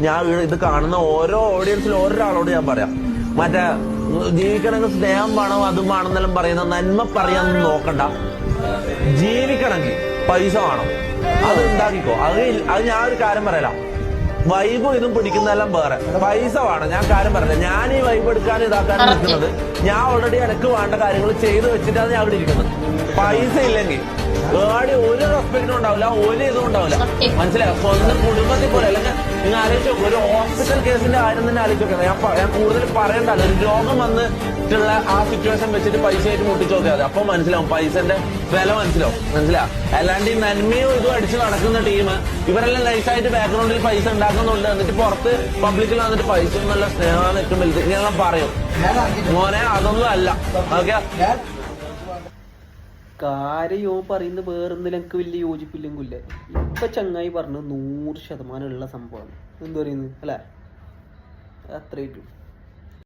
ഞാൻ ഇത് കാണുന്ന ഓരോ ഓഡിയൻസിലും ഒരാളോട് ഞാൻ പറയാം, മറ്റേ ജീവിക്കണമെങ്കിൽ സ്നേഹം വേണം അതും വേണമെന്നെല്ലാം പറയുന്ന നന്മ പറയാൻ നോക്കണ്ട. ജീവിക്കണമെങ്കിൽ പൈസ വേണം, അത് ഉണ്ടാക്കിക്കോ. അത് ഞാൻ ഒരു കാര്യം പറയലാം, വൈബും ഇതും പിടിക്കുന്നതെല്ലാം വേറെ, പൈസ വേണം. ഞാൻ കാര്യം പറയില്ല, ഞാൻ ഈ വൈബ് എടുക്കാനും ഇതാക്കാനും നിൽക്കുന്നത്, ഞാൻ ഓൾറെഡി എനിക്ക് വേണ്ട കാര്യങ്ങൾ ചെയ്ത് വെച്ചിട്ടാണ് ഞാൻ അവിടെ ഇരിക്കുന്നത്. പൈസ ഇല്ലെങ്കിൽ ഏടി ഒരു റെസ്പെക്റ്റും ഉണ്ടാവില്ല, ഒരു ഇതും ഉണ്ടാവില്ല. മനസ്സിലായോ? സ്വന്തം കുടുംബത്തിൽ പോലെ. അല്ലെങ്കിൽ നിങ്ങൾ ആലോചിച്ച് നോക്കും, ഒരു ഹോസ്പിറ്റൽ കേസിന്റെ കാര്യം തന്നെ ആലോചിച്ച് നോക്കുന്നത്. ഞാൻ കൂടുതൽ പറയണ്ടല്ലോ, ഒരു രോഗം വന്നിട്ടുള്ള ആ സിറ്റുവേഷൻ വെച്ചിട്ട് പൈസയായിട്ട് മുട്ടിച്ച് നോക്കിയാൽ മതി. അപ്പൊ മനസ്സിലാവും പൈസന്റെ വില മനസ്സിലാവും. അല്ലാണ്ട് ഈ നന്മയും ഇതും അടിച്ച് നടക്കുന്ന ടീം ഇവരെല്ലാം നൈസായിട്ട് ബാക്ക്ഗ്രൗണ്ടിൽ പൈസ ഉണ്ടാക്കുന്നുണ്ട്, എന്നിട്ട് പുറത്ത് പബ്ലിക്കിൽ വന്നിട്ട് പൈസ ഒന്നുമല്ല സ്നേഹം ഏറ്റവും വലുത് ഞാൻ പറയും. മോനെ അതൊന്നും അല്ല. ഓക്കെ, കാര്യോ പറയുന്നത് വേറൊന്നിലും എനിക്ക് വലിയ യോജിപ്പില്ലെങ്കില്ലേ. ഇപ്പൊ ചങ്ങായി പറഞ്ഞു 100% ഉള്ള സംഭവമാണ്. എന്ത് പറയുന്നത് അല്ലേ? അത്രയും